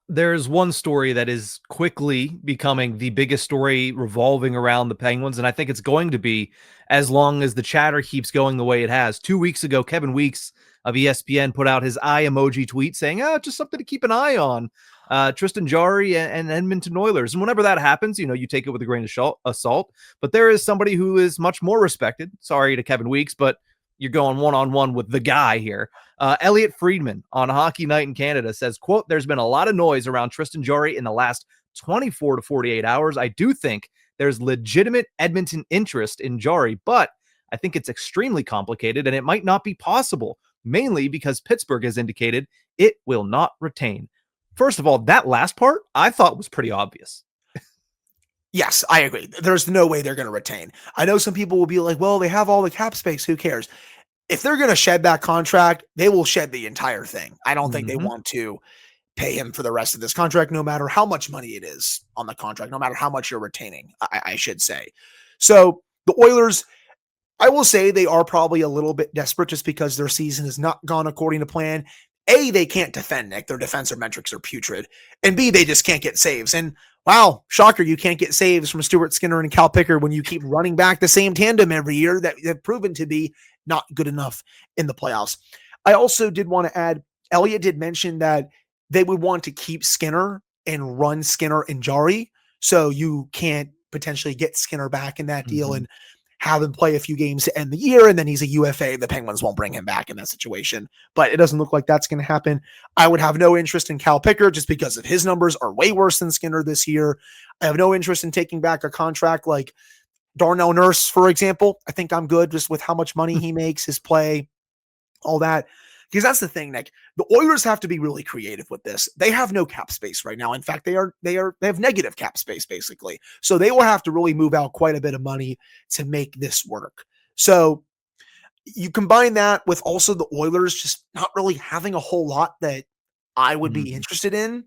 There's one story that is quickly becoming the biggest story revolving around the Penguins, and I think it's going to be as long as the chatter keeps going the way it has. 2 weeks ago, Kevin Weeks of ESPN put out his eye emoji tweet saying, just something to keep an eye on. Tristan Jarry and Edmonton Oilers. And whenever that happens, you take it with a grain of salt. But there is somebody who is much more respected. Sorry to Kevin Weeks, but you're going one-on-one with the guy here. Elliot Friedman on Hockey Night in Canada says, quote, there's been a lot of noise around Tristan Jarry in the last 24 to 48 hours. I do think there's legitimate Edmonton interest in Jarry, but I think it's extremely complicated and it might not be possible, mainly because Pittsburgh has indicated it will not retain. First of all, that last part I thought was pretty obvious. Yes, I agree. There's no way they're going to retain. I know some people will be like, well, they have all the cap space. Who cares? If they're going to shed that contract, they will shed the entire thing. I don't think they want to pay him for the rest of this contract, no matter how much money it is on the contract, no matter how much you're retaining, I should say. So the Oilers, I will say they are probably a little bit desperate just because their season has not gone according to plan. A, they can't defend, Nick. Their defensive metrics are putrid. And B, they just can't get saves. And wow, shocker, you can't get saves from Stuart Skinner and Cal Pickard when you keep running back the same tandem every year that have proven to be not good enough in the playoffs. I also did want to add, Elliott did mention that they would want to keep Skinner and run Skinner and Jarry, so you can't potentially get Skinner back in that deal and have him play a few games to end the year, and then he's a UFA. The Penguins won't bring him back in that situation, but it doesn't look like that's going to happen. I would have no interest in Cal Pickard just because of his numbers are way worse than Skinner this year. I have no interest in taking back a contract like Darnell Nurse, for example. I think I'm good just with how much money he makes, his play, all that. Because that's the thing, Nick. The Oilers have to be really creative with this. They have no cap space right now. In fact, they have negative cap space basically. So they will have to really move out quite a bit of money to make this work. So you combine that with also the Oilers just not really having a whole lot that I would be interested in.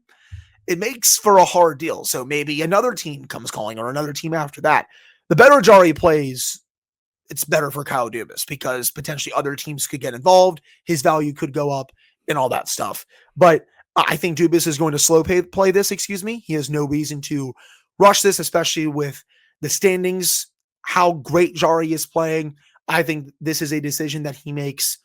It makes for a hard deal. So maybe another team comes calling or another team after that. The better Jarry plays, it's better for Kyle Dubas because potentially other teams could get involved. His value could go up and all that stuff. But I think Dubas is going to play this, He has no reason to rush this, especially with the standings, how great Jarry is playing. I think this is a decision that he makes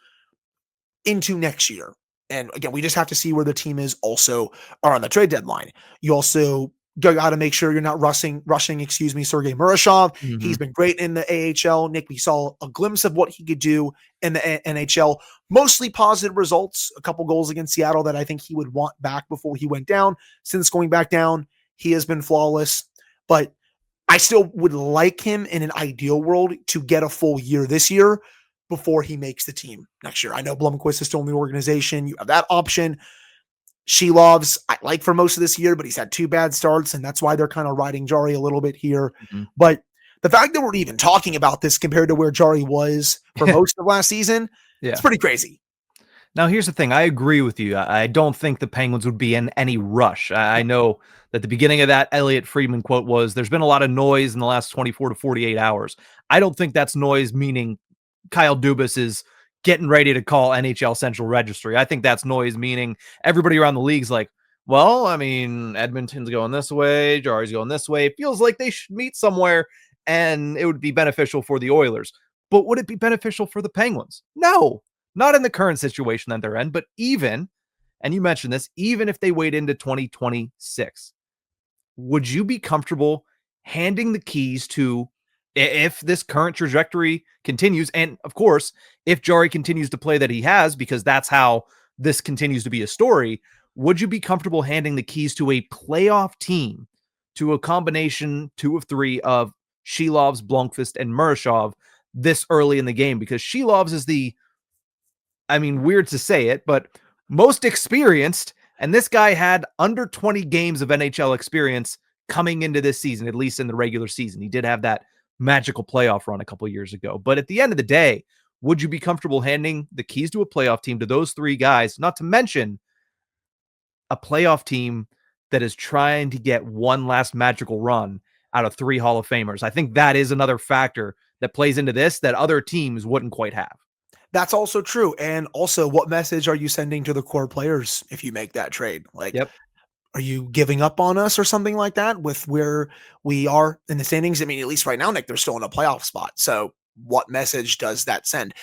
into next year. And again, we just have to see where the team is also are on the trade deadline. You also got to make sure you're not rushing, Sergei Murashov. He's been great in the AHL. Nick, we saw a glimpse of what he could do in the NHL. Mostly positive results, a couple goals against Seattle that I think he would want back before he went down. Since going back down, he has been flawless. But I still would like him in an ideal world to get a full year this year before he makes the team next year. I know Blomqvist is still in the organization. You have that option. Silovs, I like for most of this year, but he's had 2 bad starts, and that's why they're kind of riding Jarry a little bit here. But the fact that we're even talking about this compared to where Jarry was for most of last season, it's pretty crazy. Now, here's the thing. I agree with you. I don't think the Penguins would be in any rush. I know that the beginning of that Elliot Friedman quote was, there's been a lot of noise in the last 24 to 48 hours. I don't think that's noise meaning Kyle Dubas is getting ready to call NHL Central Registry. I think that's noise meaning everybody around the league's like, well, I mean, Edmonton's going this way, Jarry's going this way. It feels like they should meet somewhere and it would be beneficial for the Oilers. But would it be beneficial for the Penguins? No, not in the current situation that they're in. But even, and you mentioned this, even if they wait into 2026, would you be comfortable handing the keys to, if this current trajectory continues, and of course, if Jarry continues to play that he has, because that's how this continues to be a story, would you be comfortable handing the keys to a playoff team, to a combination 2 of 3 of Silovs, Blomqvist, and Murashov this early in the game? Because Silovs is weird to say it, but most experienced, and this guy had under 20 games of NHL experience coming into this season, at least in the regular season. He did have that magical playoff run a couple years ago. But at the end of the day, would you be comfortable handing the keys to a playoff team to those 3 guys, not to mention a playoff team that is trying to get one last magical run out of 3 Hall of Famers? I think that is another factor that plays into this that other teams wouldn't quite have. That's also true. And also, what message are you sending to the core players if you make that trade? Are you giving up on us or something like that with where we are in the standings? I mean, at least right now, Nick, they're still in a playoff spot. So what message does that send?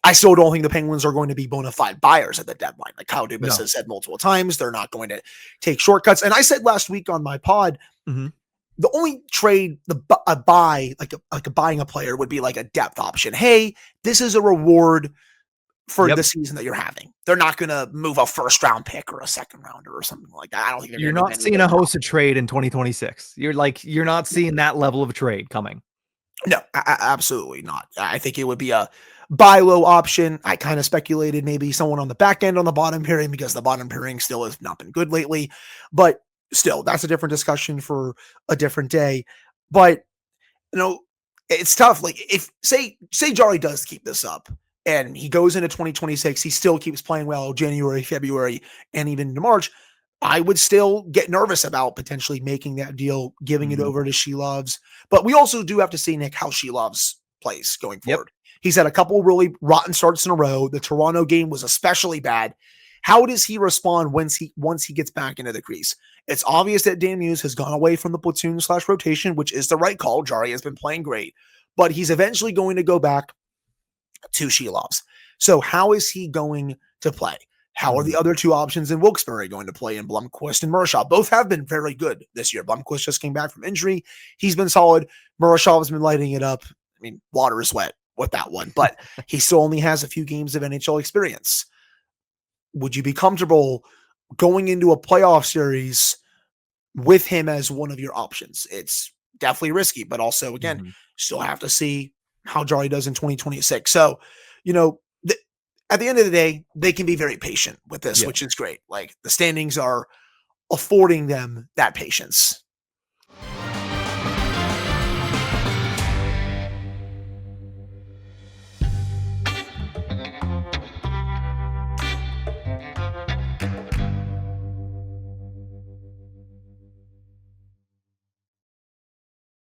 I still don't think the Penguins are going to be bona fide buyers at the deadline. Like Kyle Dubas has said multiple times, they're not going to take shortcuts. And I said last week on my pod, the only trade, a buy, like a buying a player would be like a depth option. Hey, this is a reward for the season that you're having. They're not going to move a first round pick or a second rounder or something like that. I don't think you're not seeing a host of trade in 2026. You're not seeing that level of trade coming. No, absolutely not. I think it would be a buy low option. I kind of speculated maybe someone on the back end on the bottom pairing because the bottom pairing still has not been good lately, but still that's a different discussion for a different day. But it's tough. Like if say Jarry does keep this up, and he goes into 2026, he still keeps playing well January, February, and even into March, I would still get nervous about potentially making that deal, giving it over to Silovs. But we also do have to see, Nick, how Silovs plays going forward. He's had a couple really rotten starts in a row. The Toronto game was especially bad. How does he respond once he gets back into the crease? It's obvious that Dan Muse has gone away from the platoon/rotation, which is the right call. Jarry has been playing great, but he's eventually going to go back to Silovs. So how is he going to play? How are the other two options in Wilkes-Barre going to play in Blomqvist and Murashov? Both have been very good this year. Blomqvist just came back from injury. He's been solid. Murashov has been lighting it up. I mean, water is wet with that one, but he still only has a few games of NHL experience. Would you be comfortable going into a playoff series with him as one of your options? It's definitely risky, but also, again, still have to see how Jarry does in 2026. So, at the end of the day, they can be very patient with this, which is great. Like the standings are affording them that patience.